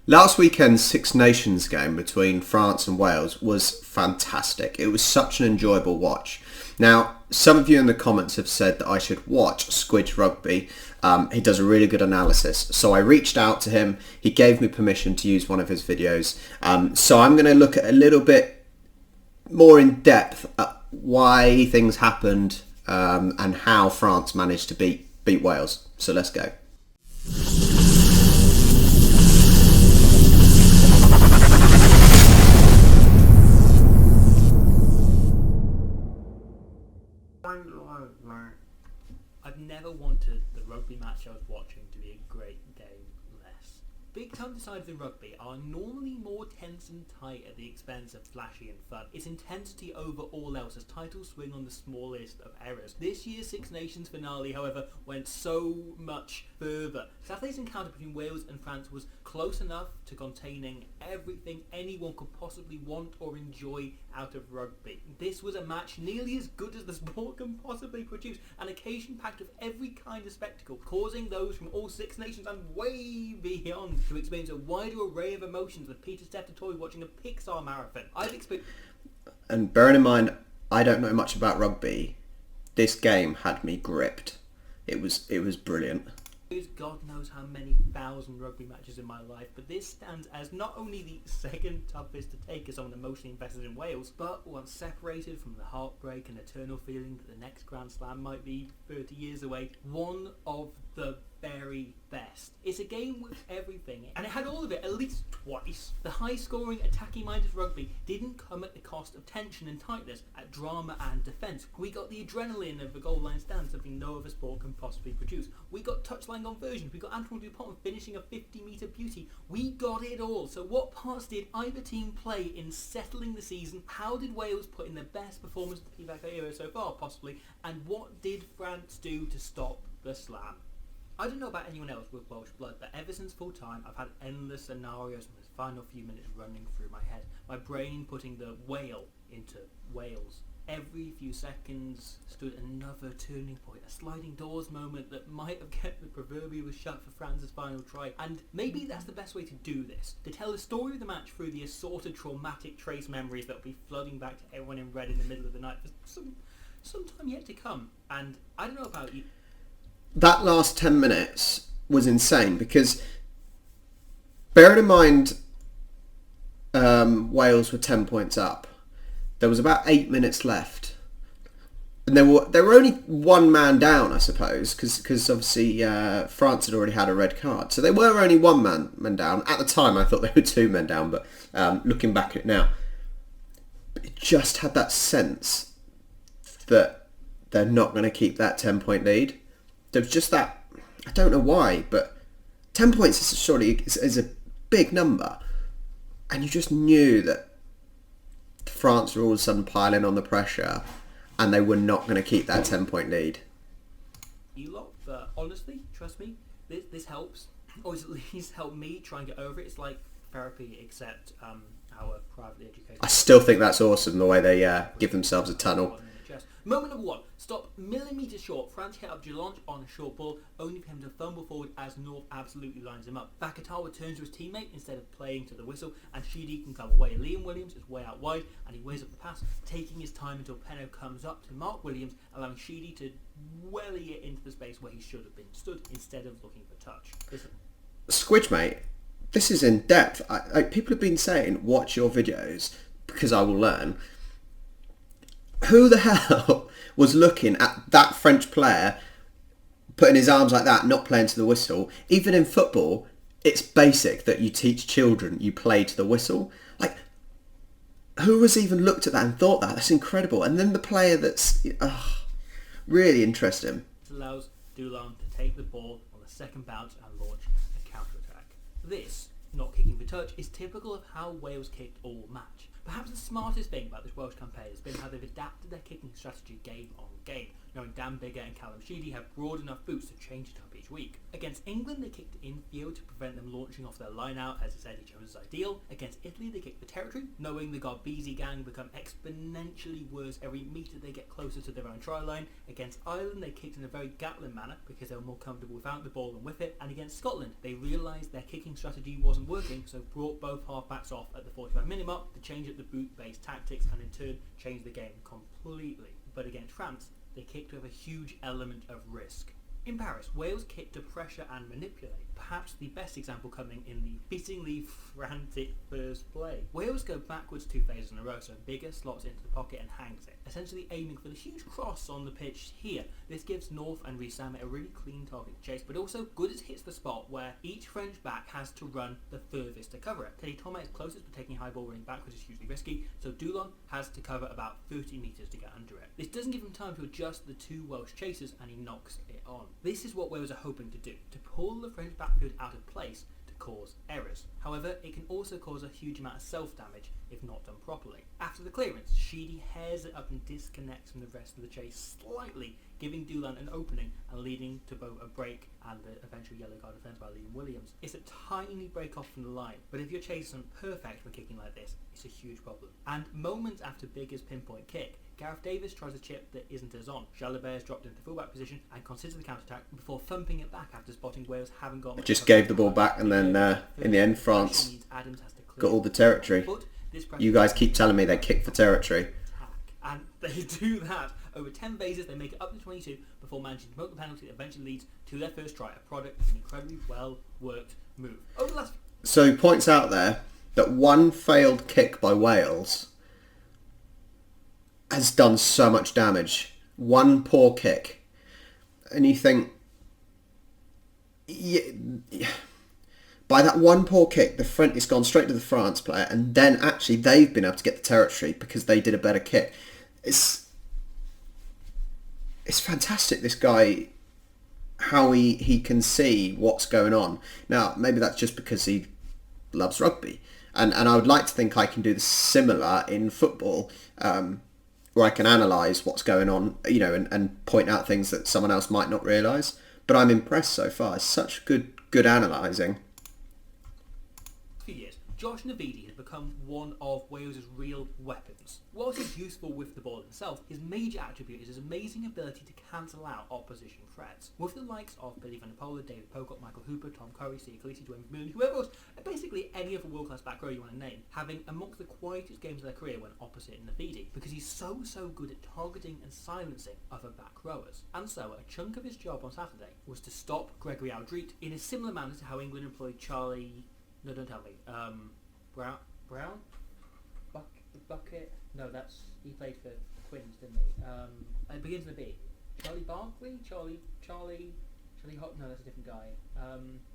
Last weekend's Six Nations game between France and Wales was fantastic. It was such an enjoyable watch. Now, some of you in the comments have said that I should watch Squidge Rugby. He does a really good analysis. So I reached out to him. He gave me permission to use one of his videos. So I'm going to look at a little bit more in depth at why things happened and how France managed to beat Wales. So let's go. I've never wanted the rugby match I was watching to be a great game less. Big time decides in rugby are normally more tense and tight at the expense of flashy and fun. It's intensity over all else as titles swing on the smallest of errors. This year's Six Nations finale, however, went so much further. Saturday's encounter between Wales and France was close enough to containing everything anyone could possibly want or enjoy out of rugby. This was a match nearly as good as the sport can possibly produce, an occasion packed with every kind of spectacle, causing those from all Six Nations and way beyond to experience a wider array of emotions with Peter Steptoe watching a Pixar marathon. And bearing in mind, I don't know much about rugby, this game had me gripped. It was brilliant. God knows how many thousand rugby matches in my life, but this stands as not only the second toughest to take as someone emotionally invested in Wales, but once separated from the heartbreak and eternal feeling that the next Grand Slam might be 30 years away, one of the very best. It's a game with everything, and it had all of it at least twice. The high-scoring, attacking-minded rugby didn't come at the cost of tension and tightness, at drama and defence. We got the adrenaline of a goal-line stand, something no other sport can possibly produce. We got touchline conversions. We got Antoine Dupont finishing a 50-metre beauty. We got it all. So what parts did either team play in settling the season? How did Wales put in their best performance of the Pivac era so far, possibly? And what did France do to stop the slam? I don't know about anyone else with Welsh blood, but ever since full time, I've had endless scenarios in the final few minutes running through my head. My brain putting the whale into Wales. Every few seconds stood another turning point, a sliding doors moment that might have kept the proverbial shut for France's final try. And maybe that's the best way to do this, to tell the story of the match through the assorted traumatic trace memories that will be flooding back to everyone in red in the middle of the night for some time yet to come. And I don't know about you. That last 10 minutes was insane because, bearing in mind, Wales were 10 points up. There was about 8 minutes left, and they were only one man down, I suppose, because obviously France had already had a red card, so they were only one man down. At the time, I thought they were two men down, but looking back at it now, it just had that sense that they're not going to keep that 10-point lead. There was just that, I don't know why, but 10 points is a big number. And you just knew that France were all of a sudden piling on the pressure and they were not going to keep that 10-point lead. You lot, but honestly, trust me, this helps. Or at least helped me try and get over it. It's like therapy, except our privately educated... I still think that's awesome, the way they give themselves a tunnel. Moment number one, stop millimetres short. France hit up Gelange on a short ball, only for him to fumble forward as North absolutely lines him up. Vakatawa turns to his teammate instead of playing to the whistle, and Sheedy can come away. Liam Williams is way out wide, and he weighs up the pass, taking his time until Penno comes up to Mark Williams, allowing Sheedy to welly it into the space where he should have been stood, instead of looking for touch. Listen. Squidge, mate, this is in depth. People have been saying, watch your videos, because I will learn. Who the hell was looking at that French player putting his arms like that, not playing to the whistle? Even in football, it's basic that you teach children you play to the whistle. Like, who has even looked at that and thought that? That's incredible. And then the player that's really interesting. This allows Dulon to take the ball on the second bounce and launch a counter-attack. This, not kicking for touch, is typical of how Wales kicked all match. Perhaps the smartest thing about this Welsh campaign has been how they've adapted their kicking strategy game on game, knowing Dan Biggar and Callum Sheedy have broad enough boots to change it up each week. Against England, they kicked infield to prevent them launching off their line-out, as is Eddie Jones' ideal. Against Italy, they kicked the territory, knowing the Garbisi gang become exponentially worse every metre they get closer to their own try line. Against Ireland, they kicked in a very Gatlin manner, because they were more comfortable without the ball than with it. And against Scotland, they realised their kicking strategy wasn't working, so brought both half-backs off at the 45-minute mark to change up the boot-based tactics and in turn change the game completely. But against France, they kicked with a huge element of risk. In Paris, Wales kicked to pressure and manipulate, perhaps the best example coming in the fittingly frantic first play. Wales go backwards 2 phases in a row, so Biggar slots into the pocket and hangs it, essentially aiming for the huge cross on the pitch here. This gives North and Rees-Zammit a really clean target to chase, but also good as hits the spot where each French back has to run the furthest to cover it. Teddy Thomas is closest, but taking high ball running backwards is hugely risky, so Dulon has to cover about 30 metres to get under it. This doesn't give him time to adjust the 2 Welsh chasers, and he knocks it on. This is what Wales are hoping to do, to pull the French backfield out of place to cause errors. However, it can also cause a huge amount of self-damage if not done properly. After the clearance, Sheedy hairs it up and disconnects from the rest of the chase slightly, giving Dulon an opening and leading to both a break and the eventual yellow card defence by Liam Williams. It's a tiny break off from the line, but if your chase isn't perfect when kicking like this, it's a huge problem. And moments after Biggar's pinpoint kick, Gareth Davis tries a chip that isn't as on. Jalabert's dropped into fullback position and considers the counter-attack before thumping it back after spotting Wales haven't got much. Just gave the ball back, and then in the end France got all the territory. You guys keep telling me they kick for territory. And they do that over 10 phases. They make it up to 22 before managing to promote the penalty that eventually leads to their first try, a product of an incredibly well worked move. So he points out there that one failed kick by Wales has done so much damage. One poor kick. And you think, by that one poor kick, the front has gone straight to the France player, and then actually they've been able to get the territory because they did a better kick. It's fantastic, this guy, how he can see what's going on. Now, maybe that's just because he loves rugby. And I would like to think I can do the similar in football, where I can analyse what's going on, and point out things that someone else might not realise. But I'm impressed so far. It's such good analysing. For years, Josh Navidi has become one of Wales' real weapons. Whilst he's useful with the ball himself, his major attribute is his amazing ability to cancel out opposition threats. With the likes of Billy Van der Poel, David Pocock, Michael Hooper, Tom Curry, Sia Khaleesi, Dwayne Vermeulen, whoever else, basically any other world-class back row you want to name, having amongst the quietest games of their career when opposite Navidi, because he's so good at targeting and silencing other back rowers. And so, a chunk of his job on Saturday was to stop Gregory Aldrit in a similar manner to how England employed Charlie... No, don't tell me. Brown? Bucket? No, he played for the Twins, didn't he? It begins with a B. Charlie Barkley? Charlie Hop? No, that's a different guy.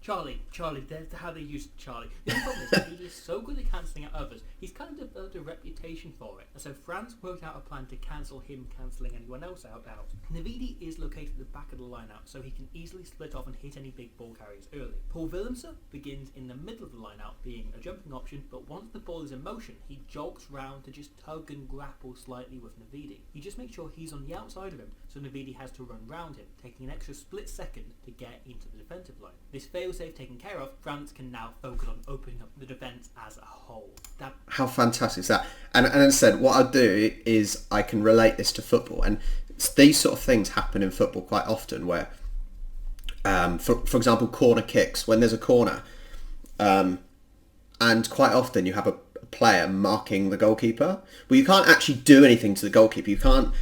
Charlie. That's how they use Charlie. The only problem is that he is so good at cancelling out others, he's kind of developed a reputation for it. And so France worked out a plan to cancel him cancelling anyone else out. Navidi is located at the back of the line-out, so he can easily split off and hit any big ball carriers early. Paul Willemse begins in the middle of the line-out, being a jumping option, but once the ball is in motion, he jogs round to just tug and grapple slightly with Navidi. He just makes sure he's on the outside of him, so Navidi has to run round him, taking an extra split second to get into the defensive line. This fail-safe taken care of, France can now focus on opening up the defence as a whole. How fantastic is that? And as I said, what I'll do is I can relate this to football, and these sort of things happen in football quite often where, for example, corner kicks, when there's a corner, and quite often you have a player marking the goalkeeper. Well, you can't actually do anything to the goalkeeper. You can't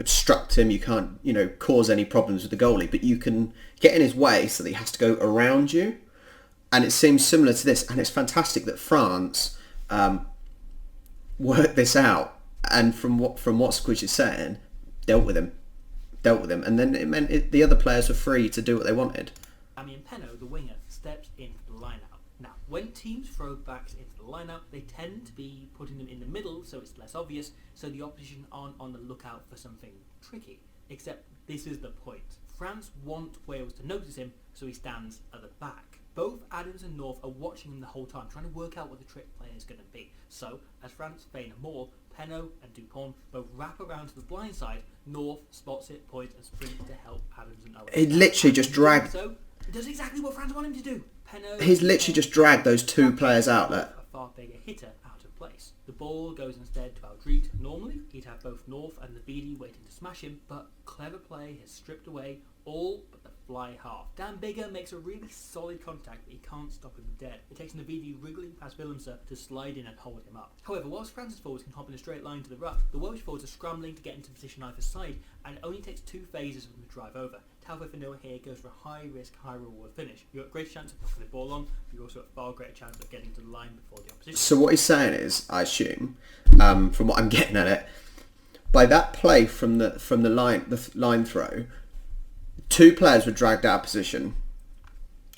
obstruct him, you can't cause any problems with the goalie, but you can get in his way so that he has to go around you. And it seems similar to this, and it's fantastic that France worked this out, and from what Squidge is saying, dealt with him, and then it meant the other players were free to do what they wanted. Damien Penaud, the winger, steps into the line-out. Now, when teams throw backs into the line-out, they tend to be putting them in the middle so it's less obvious, so the opposition aren't on the lookout for something tricky. Except this is the point. France want Wales to notice him, so he stands at the back. Both Adams and North are watching him the whole time, trying to work out what the trick play is going to be. So, as France feign a maul, Penaud and Dupont both wrap around to the blind side. North spots it, points and sprints to help Adams and Owen. He literally just dragged... So, he does exactly what France want him to do. Penaud... He's literally just dragged those two players out there. A far bigger hitter out of place. The ball goes instead to Aldrit. Normally, he'd have both North and Navidi waiting to smash him, but clever play has stripped away all but the fly half. Dan Bigger makes a really solid contact, but he can't stop him dead. It takes Navidi wriggling past Willemse to slide in and hold him up. However, whilst France's forwards can hop in a straight line to the ruck, the Welsh forwards are scrambling to get into position either side, and it only takes 2 phases for them to drive over. Talbot for Noah here goes for a high-risk, high-reward finish. You've got a greater chance of knocking the ball on, but you're also at a far greater chance of getting to the line before the opposition. So what he's saying is, I assume, from what I'm getting at it, by that play from the line throw, 2 players were dragged out of position,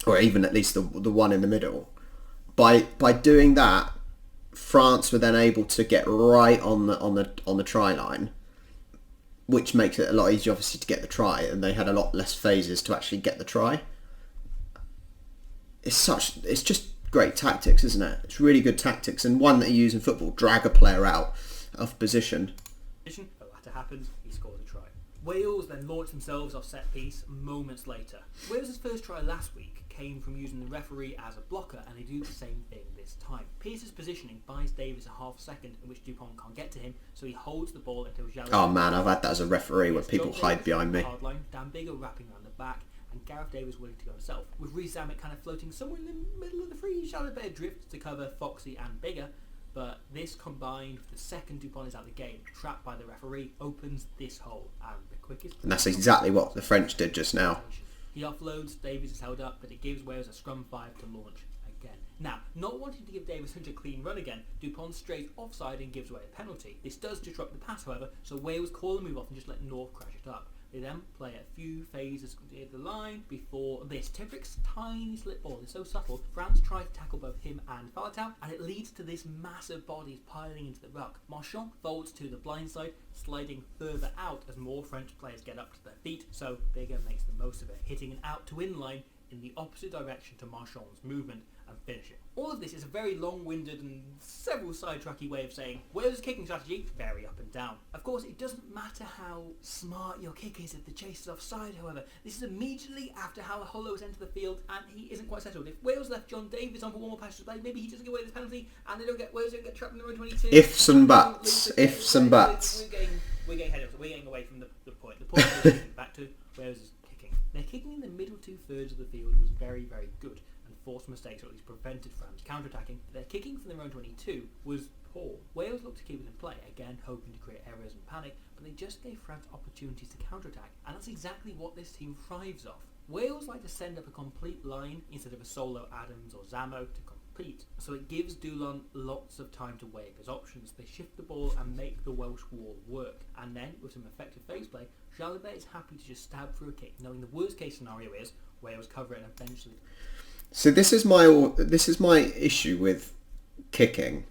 or even at least the one in the middle. By doing that, France were then able to get right on the try line, which makes it a lot easier, obviously, to get the try, and they had a lot less phases to actually get the try. It's just great tactics, isn't it? It's really good tactics, and one that you use in football: drag a player out of position. The latter happens, he scores a try. Wales then launched themselves off set piece moments later. Wales' first try last week came from using the referee as a blocker, and they do the same thing this time. Pearce's positioning buys Davis a half second in which Dupont can't get to him, so he holds the ball until Jalabert... Oh man, I've had that as a referee where people hide behind me. Hardline, Dan Bigger wrapping around the back, and Gareth Davis willing to go himself, with Reece Zammit kind of floating somewhere in the middle of the free. Jalabert drifts to cover Foxy and Bigger, but this combined with the second Dupont is out of the game, trapped by the referee, opens this hole, and the quickest... And that's exactly what the French did just now. He offloads, Davies is held up, but it gives Wales a scrum 5 to launch again. Now, not wanting to give Davies such a clean run again, Dupont strays offside and gives away a penalty. This does disrupt the pass, however, so Wales call a move off and just let North crash it up. They then play a few phases near the line before this. Tipurick's tiny slip ball is so subtle, France tries to tackle both him and Faletau, and it leads to this massive bodies piling into the ruck. Marchand folds to the blind side, sliding further out as more French players get up to their feet, so Bigger makes the most of it, hitting an out to in line in the opposite direction to Marchand's movement and finishing. All of this is a very long-winded and several sidetracky way of saying Wales' kicking strategy, very up and down. Of course, it doesn't matter how smart your kick is if the chase is offside, however. This is immediately after how Hollow has entered the field and he isn't quite settled. If Wales left John Davies on for one more passage to play, maybe he doesn't get away with this penalty and Wales don't get trapped in the row 22. Ifs and buts. Ifs and buts. We're getting ahead of it. We're getting away from the point. The point is back to Wales' kicking. Their kicking in the middle 2/3 of the field was very, very good, forced mistakes, or at least prevented France counter-attacking. Their kicking from their own 22 was poor. Wales looked to keep it in play, again hoping to create errors and panic, but they just gave France opportunities to counter-attack, and that's exactly what this team thrives off. Wales like to send up a complete line instead of a solo Adams or Zammo to complete, so it gives Dulon lots of time to weigh up his options. They shift the ball and make the Welsh wall work, and then, with some effective phase play, Jalabert is happy to just stab through a kick, knowing the worst case scenario is Wales cover it and eventually... So this is my issue with kicking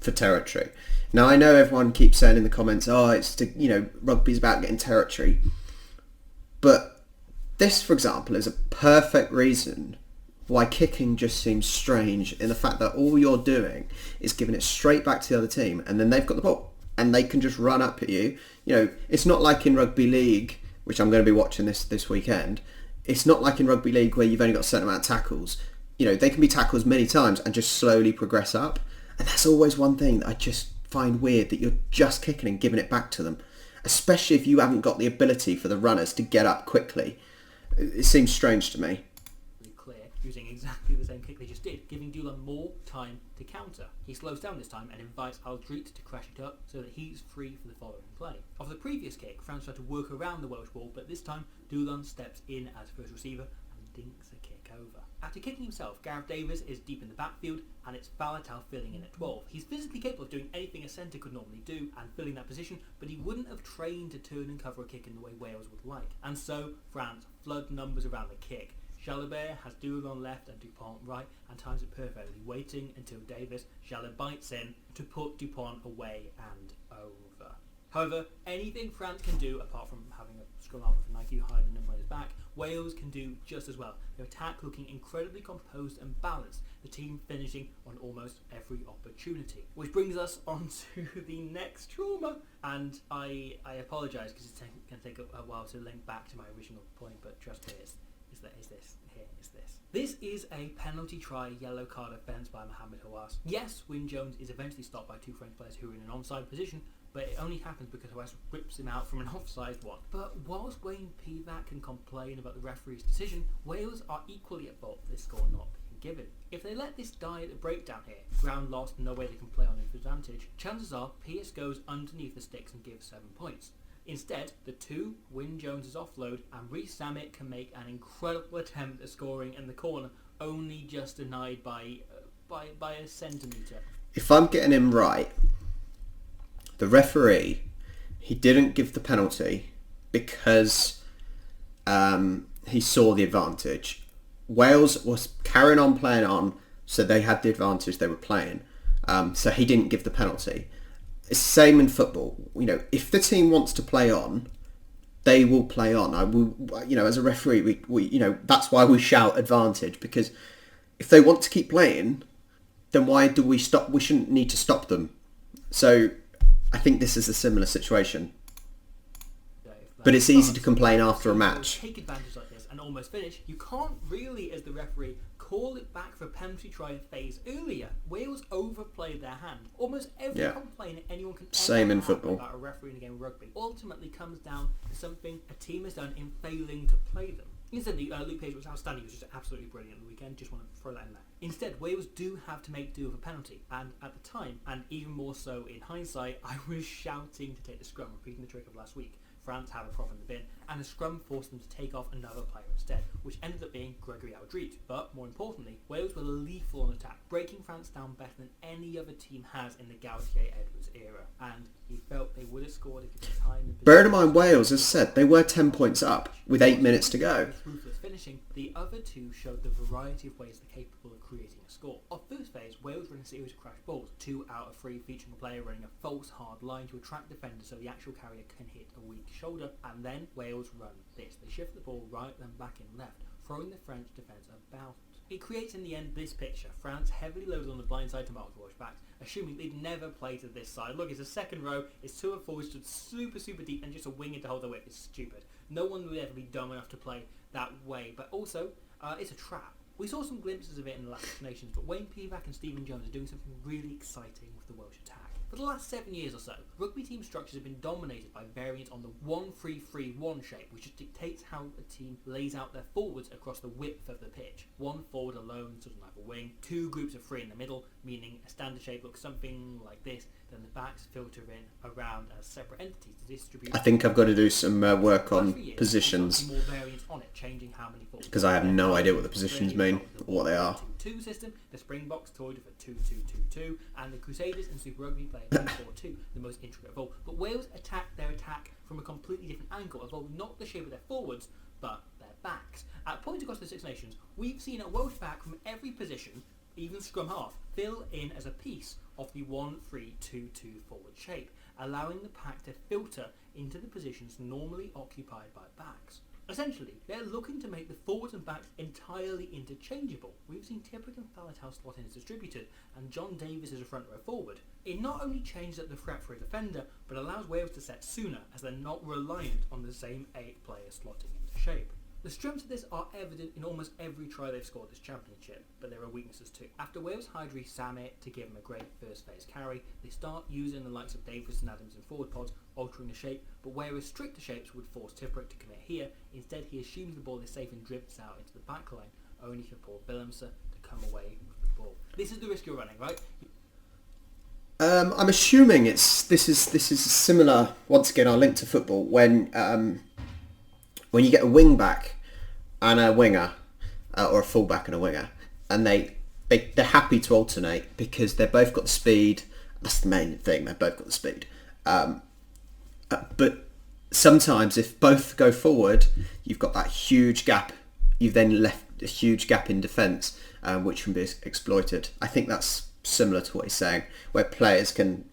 for territory. Now I know everyone keeps saying in the comments, rugby's about getting territory, but this, for example, is a perfect reason why kicking just seems strange in the fact that all you're doing is giving it straight back to the other team, and then they've got the ball and they can just run up at you. You know, it's not like in rugby league, which I'm going to be watching this weekend. It's not like in rugby league where you've only got a certain amount of tackles. You know, they can be tackles many times and just slowly progress up. And that's always one thing that I just find weird, that you're just kicking and giving it back to them. Especially if you haven't got the ability for the runners to get up quickly. It seems strange to me. Clear, using exactly the same kick they just did, giving Dulon more time to counter. He slows down this time and invites Aldrit to crash it up so that he's free for the following play. Of the previous kick, France tried to work around the Welsh wall, but this time Dulon steps in as first receiver and dinks a kick over. After kicking himself, Gareth Davis is deep in the backfield and it's Faletau filling in at 12. He's physically capable of doing anything a centre could normally do and filling that position, but he wouldn't have trained to turn and cover a kick in the way Wales would like. And so France flood numbers around the kick. Jalabert has Dulon left and Dupont right and times it perfectly, waiting until Jalabert bites in to put Dupont away and over. However, anything France can do, apart from having a scrum half with Nike hiding the number on his back, Wales can do just as well. Their attack looking incredibly composed and balanced, the team finishing on almost every opportunity. Which brings us on to the next trauma. And I apologise because it's going to take a while to link back to my original point, but trust me, it's this. This is a penalty try yellow card offence by Mohamed Hawass. Yes, Wyn Jones is eventually stopped by two French players who are in an onside position, but it only happens because Hawass rips him out from an offside one. But whilst Wayne Pivac can complain about the referee's decision, Wales are equally at fault for this score not being given. If they let this die at the breakdown here, ground lost, no way they can play on advantage, chances are Pierce goes underneath the sticks and gives 7 points. Instead, the two Wyn Jones' offload and Reece Zammit can make an incredible attempt at scoring in the corner, only just denied by a centimetre. If I'm getting him right, the referee, he didn't give the penalty because he saw the advantage. Wales was carrying on playing on, so they had the advantage, they were playing. So he didn't give the penalty. It's the same in football. If the team wants to play on, they will play on. As a referee, we that's why we shout advantage, because if they want to keep playing, then why do we stop? We shouldn't need to stop them. So I think this is a similar situation. But it's easy to complain after a match. Take advantage like this and almost finish. You can't really, as the referee, call it back for a penalty try phase earlier. Wales overplayed their hand. Almost every complaint anyone can Same ever in have football. about a referee in a game of rugby ultimately comes down to something a team has done in failing to play them. Instead, Luke Page was outstanding. He was just absolutely brilliant on the weekend. Just want to throw that in there. Instead, Wales do have to make do with a penalty. And at the time, and even more so in hindsight, I was shouting to take the scrum, repeating the trick of last week. France have a prop in the bin, and the scrum forced them to take off another player instead, which ended up being Gregory Aldrit. But more importantly, Wales were lethal on attack, breaking France down better than any other team has in the Gautier-Edwards era, and he felt they would have scored if given time and Bear in mind, Wales, as said, they were 10 points up with 8 minutes to go. Ruthless finishing, the other two showed the variety of ways they're capable of creating a score. Off first phase, Wales ran a series of crash balls, 2 out of 3 featuring a player running a false hard line to attract defenders so the actual carrier can hit a weak shoulder, and then Wales run this. They shift the ball right then back and left, throwing the French defence about. It creates in the end this picture. France heavily loaded on the blind side to mark the Welsh backs, assuming they'd never play to this side. Look, it's a second row, it's 2 and 4 stood super deep, and just a winger to hold their whip is stupid. No one would ever be dumb enough to play that way, but also, it's a trap. We saw some glimpses of it in the last Six Nations, but Wayne Pivac and Stephen Jones are doing something really exciting with the Welsh attack. For the last 7 years or so, rugby team structures have been dominated by variants on the 1-3-3-1 shape, which just dictates how a team lays out their forwards across the width of the pitch. One forward alone, sort of like a wing, 2 groups of 3 in the middle, meaning a standard shape looks something like this, then the backs filter in around as separate entities to distribute. I think I've got to do some work on positions, more variants on it, changing how many forwards. because I have no idea what the positions mean or what they are. 2 system, the Springboks toyed with a 2-2-2-2, and the Crusaders and Super Rugby play a 2-4-2, the most intricate of all. But Wales attacked their attack from a completely different angle, evolving not the shape of their forwards, but their backs. At points across the Six Nations, we've seen a Welsh back from every position, even scrum half, fill in as a piece of the 1-3-2-2 forward shape, allowing the pack to filter into the positions normally occupied by backs. Essentially, they're looking to make the forwards and backs entirely interchangeable. We've seen Tipperick and Faletau slot in as distributed, and John Davis as a front row forward. It not only changes up the threat for a defender, but allows Wales to set sooner, as they're not reliant on the same 8 players slotting into shape. The strengths of this are evident in almost every try they've scored this championship, but there are weaknesses too. After Wales hired Reece Zammit to give him a great first phase carry, they start using the likes of Davis and Adams in forward pods, altering the shape, but whereas stricter shapes would force Tipperick to commit here, instead he assumes the ball is safe and drifts out into the back line, only for Paul Willemse to come away with the ball. This is the risk you're running, right? I'm assuming this is similar. Once again, I'll link to football when you get a wing back and a winger, or a full back and a winger, and they're happy to alternate because they've both got the speed. That's the main thing. They've both got the speed. But sometimes if both go forward, you've got that huge gap. You've then left a huge gap in defence, which can be exploited. I think that's similar to what he's saying, where players can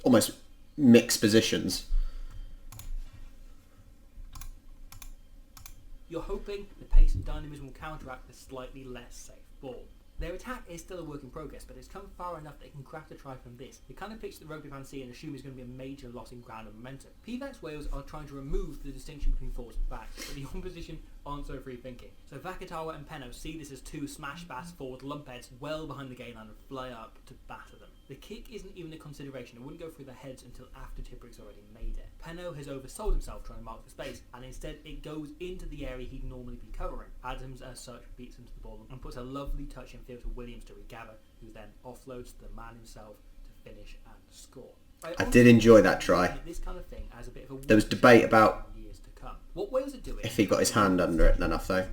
almost mixed positions. You're hoping the pace and dynamism will counteract the slightly less safe ball. Their attack is still a work in progress, but it's come far enough that they can craft a try from this. The kind of pitch that rugby fans see and assume is going to be a major loss in ground and momentum. PVAC's Wales are trying to remove the distinction between forwards and backs, but the opposition aren't so free thinking. So Vakatawa and Penno see this as two smash-bass forward lumpheads well behind the gain line and fly up to batter them. The kick isn't even a consideration. It wouldn't go through their heads until after Tipperic's already made it. Penno has oversold himself trying to mark the space, and instead it goes into the area he'd normally be covering. Adams, as such, beats him to the ball and puts a lovely touch in field to Williams to regather, who then offloads to the man himself to finish and score. I did enjoy that try. This kind of thing as a bit of a there was debate about years to come. What Wales are doing, if he got his hand under it enough though,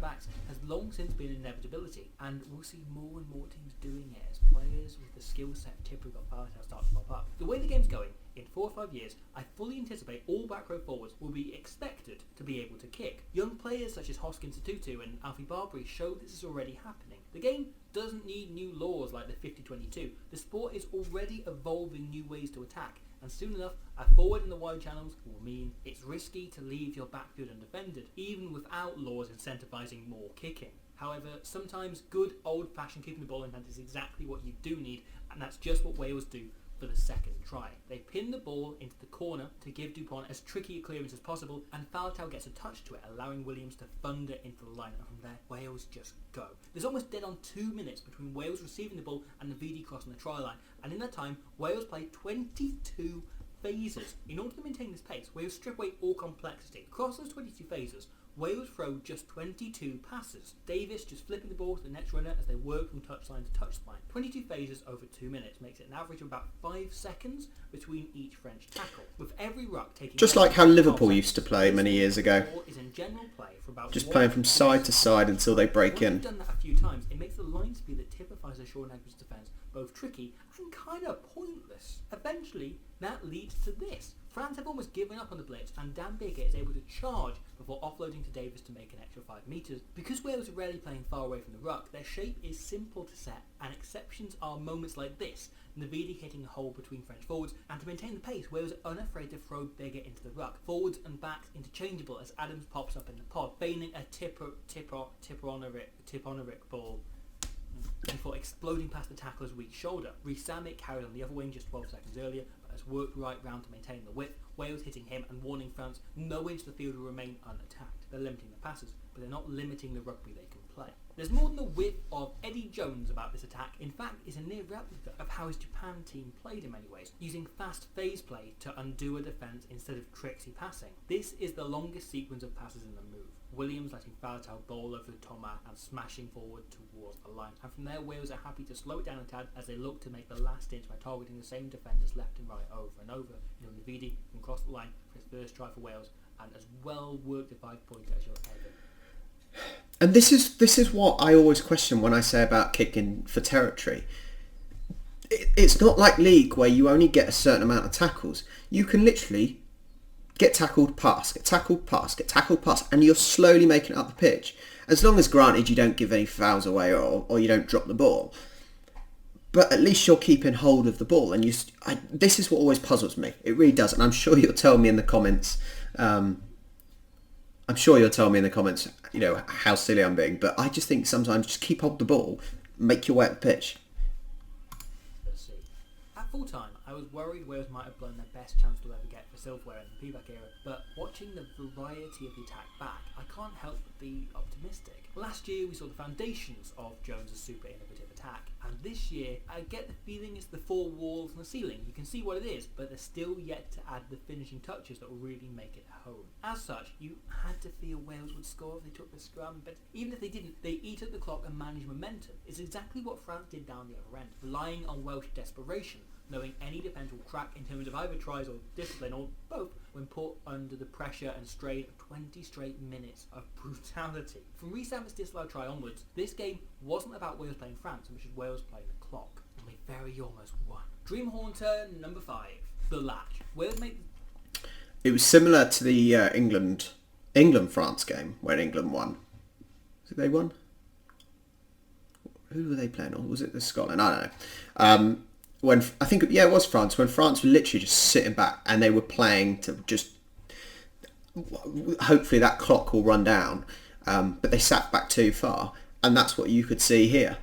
has long since been an inevitability, and we'll see more and more teams doing it as players with the skill set Tipper got Faletau start to pop up. The way the game's going, in 4 or 5 years, I fully anticipate all back row forwards will be expected to be able to kick. Young players such as Hoskins Tutu and Alfie Barbary show this is already happening. The game doesn't need new laws like the 50-22. The sport is already evolving new ways to attack, and soon enough, a forward in the wide channels will mean it's risky to leave your backfield undefended, even without laws incentivising more kicking. However, sometimes good old-fashioned keeping the ball in hand is exactly what you do need, and that's just what Wales do for the second try. They pin the ball into the corner to give Dupont as tricky a clearance as possible, and Faletau gets a touch to it, allowing Williams to thunder into the line, and from there, Wales just go. There's almost dead on 2 minutes between Wales receiving the ball and Navidi crossing the try line, and in that time, Wales played 22 phases. In order to maintain this pace, Wales strip away all complexity. Across those 22 phases, Wales throw just 22 passes. Davis just flipping the ball to the next runner as they work from touchline to touchline. 22 phases over 2 minutes makes it an average of about 5 seconds between each French tackle, with every ruck taking... Just like how Liverpool used to play many years ago. Is in general play for about just playing from side to side until they break in. Once you've done that a few times, it makes the line speed that typifies a Sean Edwards defence both tricky and kind of pointless. Eventually, that leads to this. France have almost given up on the blitz, and Dan Biggar is able to charge before offloading to Davis to make an extra 5 metres. Because Wales are rarely playing far away from the ruck, their shape is simple to set, and exceptions are moments like this, Navidi hitting a hole between French forwards, and to maintain the pace, Wales are unafraid to throw Biggar into the ruck. Forwards and backs interchangeable as Adams pops up in the pod, feigning a tip-on-a-rick ball before exploding past the tackler's weak shoulder. Reece Samick carried on the other wing just 12 seconds earlier, but has worked right round to maintain the width, Wales hitting him and warning France no inch of the field will remain unattacked. They're limiting the passes, but they're not limiting the rugby they can play. There's more than the whip of Eddie Jones about this attack. In fact, it's a near replica of how his Japan team played in many ways, using fast phase play to undo a defence instead of tricksy passing. This is the longest sequence of passes in the move. Williams letting Faletau bowl over the Thomas and smashing forward towards the line. And from there, Wales are happy to slow it down a tad as they look to make the last inch by targeting the same defenders left and right over and over. Navidi can cross the line for his first try for Wales, and as well worked a 5-pointer as you'll ever. And this is what I always question when I say about kicking for territory. It's not like league where you only get a certain amount of tackles. You can literally get tackled, pass, get tackled, pass, get tackled, pass, and you're slowly making it up the pitch. As long as, granted, you don't give any fouls away or you don't drop the ball. But at least you're keeping hold of the ball. And this is what always puzzles me. It really does. And I'm sure you'll tell me in the comments... how silly I'm being. But I just think sometimes just keep hold of the ball, make your way up the pitch. Let's see. At full time, I was worried Wales might have blown their best chance to ever get for silverware in the PVAC era, but watching the variety of the attack back, I can't help but be optimistic. Last year we saw the foundations of Jones' super innovative attack, and this year I get the feeling it's the 4 walls and the ceiling. You can see what it is, but they're still yet to add the finishing touches that will really make it home. As such, you had to feel Wales would score if they took the scrum, but even if they didn't, they eat up the clock and manage momentum. It's exactly what France did down the other end, relying on Welsh desperation, knowing any defence will crack in terms of either tries or discipline, or both, when put under the pressure and strain of 20 straight minutes of brutality. From Reece Samick's disallowed try onwards, this game wasn't about Wales playing France, which is Wales playing the clock, and we very almost won. Dream Haunter number 5, the latch. Wales made... It was similar to the England-France game when England won. Was it they won? Who were they playing? Or was it the Scotland? I don't know. when I think it was France, when France were literally just sitting back and they were playing to just hopefully that clock will run down, but they sat back too far, and that's what you could see here.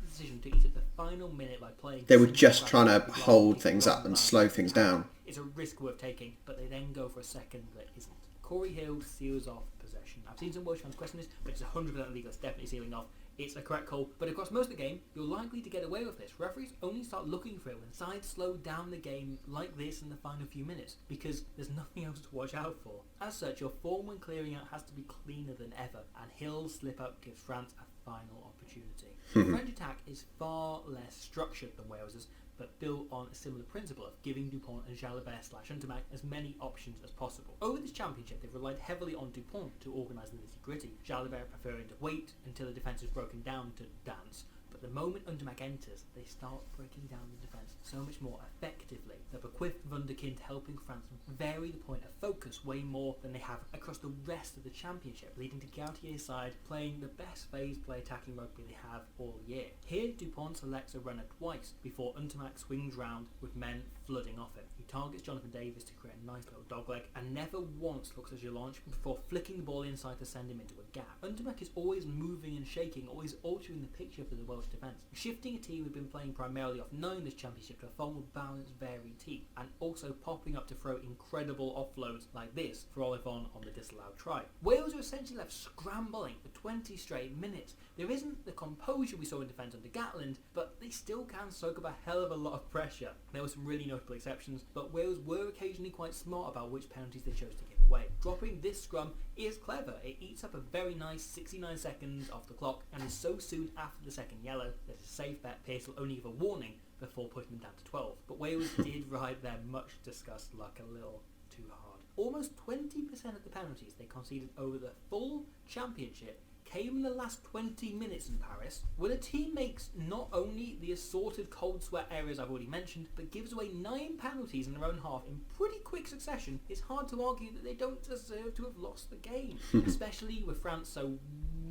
The decision to eat at the final minute by playing. They were just trying to hold things up and slow things down. It's a risk worth taking, but they then go for a second that isn't. Corey Hill seals off possession. I've seen some Welsh fans question this, but it's 100% legal. It's definitely sealing off. It's a correct call, but across most of the game, you're likely to get away with this. Referees only start looking for it when sides slow down the game like this in the final few minutes, because there's nothing else to watch out for. As such, your form when clearing out has to be cleaner than ever, and Hill's slip-up gives France a final opportunity. The French attack is far less structured than Wales's, but built on a similar principle of giving Dupont and Jalabert/Untermac as many options as possible. Over this championship, they've relied heavily on Dupont to organise the nitty-gritty, Jalabert preferring to wait until the defence is broken down to dance. But the moment Untermac enters, they start breaking down the defence so much more effectively. The bequeathed Wunderkind helping France vary the point of focus way more than they have across the rest of the championship, leading to Gautier's side playing the best phase play attacking rugby they have all year. Here, Dupont selects a runner twice before Untermac swings round with men flooding off him. He targets Jonathan Davis to create a nice little dogleg and never once looks at Jalanche before flicking the ball inside to send him into a gap. Untermac is always moving and shaking, always altering the picture for the Welsh defence, shifting a team who've been playing primarily off 9 this championship to a far more balanced, varied team, and also popping up to throw incredible offloads like this for Olivon on the disallowed try. Wales are essentially left scrambling for 20 straight minutes. There isn't the composure we saw in defence under Gatland, but they still can soak up a hell of a lot of pressure. There were some really notable exceptions, but Wales were occasionally quite smart about which penalties they chose to give away. Dropping this scrum is clever. It eats up a very nice 69 seconds off the clock and is so soon after the second yellow that it's a safe bet Pearce will only give a warning before putting them down to 12. But Wales did ride their much discussed luck a little too hard. Almost 20% of the penalties they conceded over the full championship came in the last 20 minutes in Paris, where the team makes not only the assorted cold sweat errors I've already mentioned, but gives away 9 penalties in their own half in pretty quick succession. It's hard to argue that they don't deserve to have lost the game, especially with France so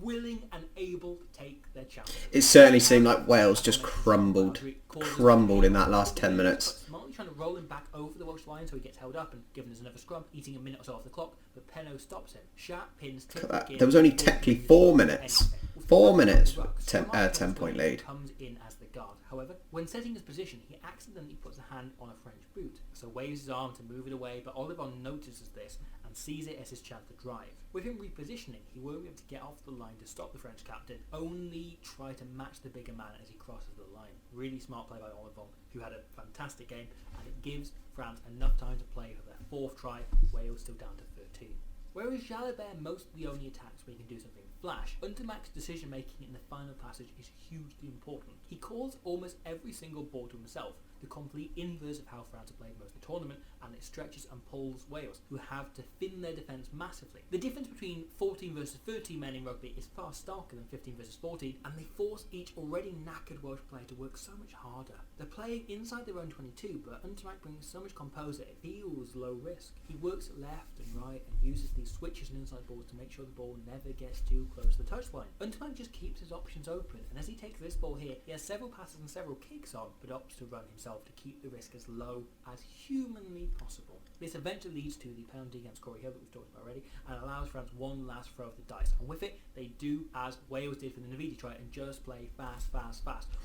willing and able to take their chances. It certainly seemed like Wales just crumbled in that last 10 minutes. Smartly trying to roll him back over the Welsh line so he gets held up and given us another scrum, eating a minute or so off the clock, but Penno stops him. Sharp pins. There was only technically 4 minutes. 4 minutes, 10-point lead. Comes in as the guard. However, when setting his position, he accidentally puts a hand on a French boot, so waves his arm to move it away, but Olivon notices this and sees it as his chance to drive. With him repositioning, he won't be able to get off the line to stop the French captain, only try to match the bigger man as he crosses the line. Really smart play by Olivon, who had a fantastic game, and it gives France enough time to play for their 4th try, Wales still down to 13. Whereas Jalabert mostly only attacks when he can do something flash, Untermac's decision making in the final passage is hugely important. He calls almost every single ball to himself, the complete inverse of how France have played most of the tournament, and it stretches and pulls Wales, who have to thin their defence massively. The difference between 14 versus 13 men in rugby is far starker than 15 versus 14, and they force each already knackered Welsh player to work so much harder. They're playing inside their own 22, but Untermac brings so much composure, it feels low risk. He works left and right and uses these switches and inside balls to make sure the ball never gets too close to the touchline. Untermac just keeps his options open, and as he takes this ball here, he has several passes and several kicks on, but opts to run himself to keep the risk as low as humanly possible. This eventually leads to the penalty against Corey Hill that we've talked about already, and allows France one last throw of the dice, and with it they do as Wales did for the Navidi try and just play fast.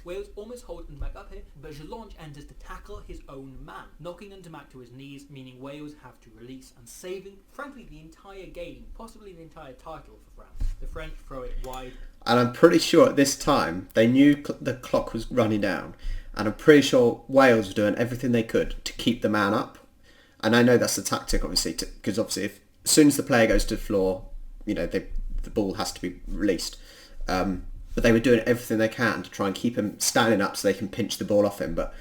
Wales almost hold Untermac up here, but Jalanche enters to tackle his own man, knocking Untermac to his knees, meaning Wales have to release and saving, frankly, the entire game, possibly the entire title for France. The French throw it wide. And I'm pretty sure at this time they knew the clock was running down, and I'm pretty sure Wales were doing everything they could to keep the man up. And I know that's the tactic, obviously, because obviously as soon as the player goes to the floor, the ball has to be released. But they were doing everything they can to try and keep him standing up so they can pinch the ball off him. But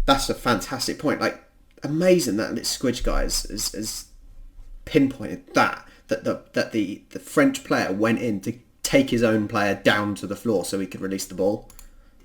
that's a fantastic point. Like, amazing that Squidge guys has pinpointed that the French player went in to take his own player down to the floor so he could release the ball.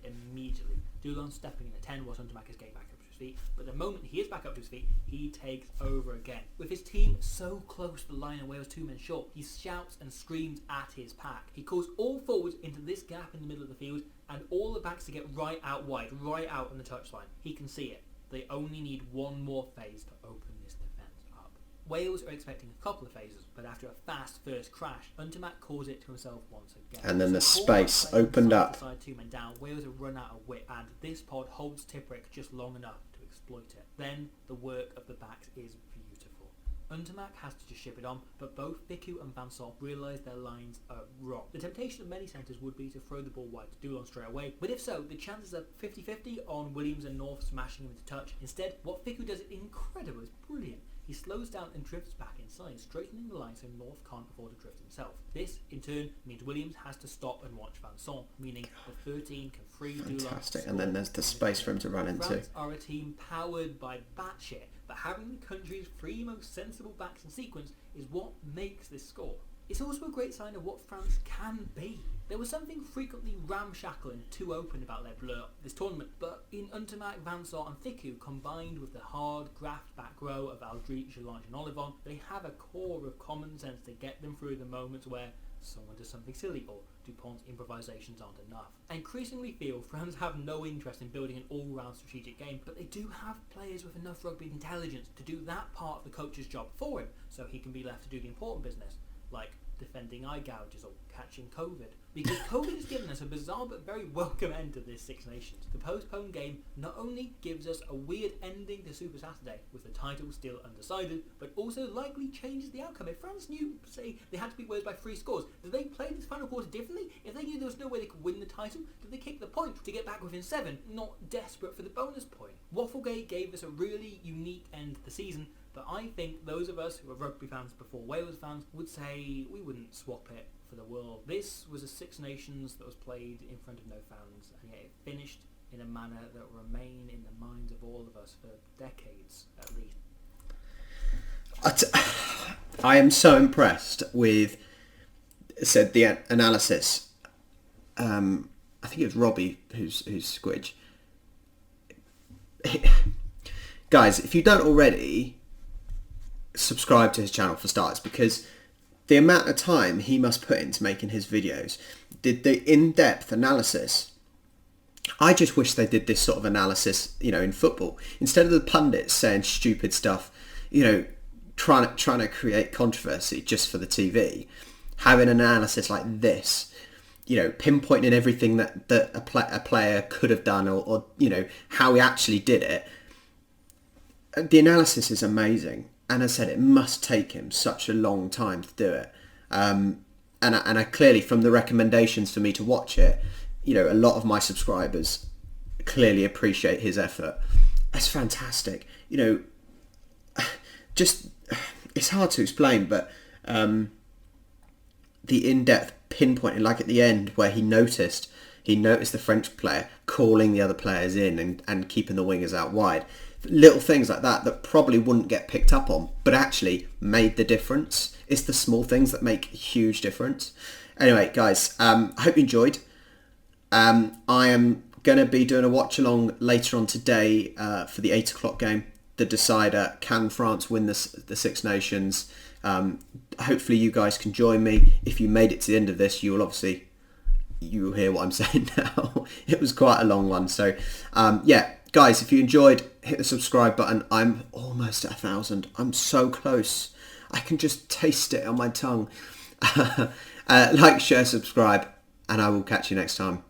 Immediately. Dulon stepping in at 10 was Untermac his game back up to his feet, but the moment he is back up to his feet, he takes over again. With his team so close to the line and Wales 2 men short, he shouts and screams at his pack. He calls all forwards into this gap in the middle of the field and all the backs to get right out wide, right out on the touchline. He can see it. They only need one more phase to open this defence up. Wales are expecting a couple of phases, but after a fast first crash, Untermatt calls it to himself once again. And then the space opened up. Side 2 men down, Wales have run out of width, and this pod holds Tipuric just long enough to exploit it. Then the work of the backs is beautiful. Untermatt has to just ship it on, but both Fiku and Van Sop realise their lines are wrong. The temptation of many centres would be to throw the ball wide to Dulon straight away, but if so, the chances are 50-50 on Williams and North smashing him into touch. Instead, what Fiku does is incredible, it's brilliant. He slows down and drifts back inside, straightening the line so North can't afford to drift himself. This, in turn, means Williams has to stop and watch Van Son, meaning the 13 can free Dulon. Fantastic, and then there's the space for him to run into. France are a team powered by batshit, but having the country's three most sensible backs in sequence is what makes this score. It's also a great sign of what France can be. There was something frequently ramshackle and too open about their blur this tournament, but in Untermatt, Van Sar and Fiku, combined with the hard graft back row of Aldrit, Gelange and Olivon, they have a core of common sense to get them through the moments where someone does something silly or Dupont's improvisations aren't enough. I increasingly feel France have no interest in building an all-round strategic game, but they do have players with enough rugby intelligence to do that part of the coach's job for him, so he can be left to do the important business, like defending eye gouges or catching COVID. Because COVID has given us a bizarre but very welcome end to this Six Nations. The postponed game not only gives us a weird ending to Super Saturday, with the title still undecided, but also likely changes the outcome. If France knew, say, they had to beat Wales by 3 scores, did they play this final quarter differently? If they knew there was no way they could win the title, did they kick the point to get back within 7, not desperate for the bonus point? Wafflegate gave us a really unique end to the season, but I think those of us who are rugby fans before Wales fans would say we wouldn't swap it for the world. This was a Six Nations that was played in front of no fans, and yet it finished in a manner that will remain in the minds of all of us for decades at least. I am so impressed with the analysis. I think it was Robbie who's Squidge. Guys, if you don't already, subscribe to his channel for starters, because the amount of time he must put into making his videos, did the in-depth analysis. I just wish they did this sort of analysis, in football, instead of the pundits saying stupid stuff, trying to create controversy just for the TV. Having an analysis like this, pinpointing everything that a player could have done, or how he actually did it. The analysis is amazing. And as I said, it must take him such a long time to do it. And I clearly, from the recommendations for me to watch it, a lot of my subscribers clearly appreciate his effort. That's fantastic. Just, it's hard to explain, but the in-depth pinpointing, like at the end where he noticed the French player calling the other players in and keeping the wingers out wide. Little things like that probably wouldn't get picked up on, but actually made the difference. It's the small things that make a huge difference. Anyway, guys, I hope you enjoyed. I am going to be doing a watch along later on today for the 8 o'clock game, the decider. Can France win the Six Nations? Hopefully you guys can join me. If you made it to the end of this, you will hear what I'm saying now. It was quite a long one, so yeah. Guys, if you enjoyed, hit the subscribe button. I'm almost at 1,000. I'm so close. I can just taste it on my tongue. Like, share, subscribe, and I will catch you next time.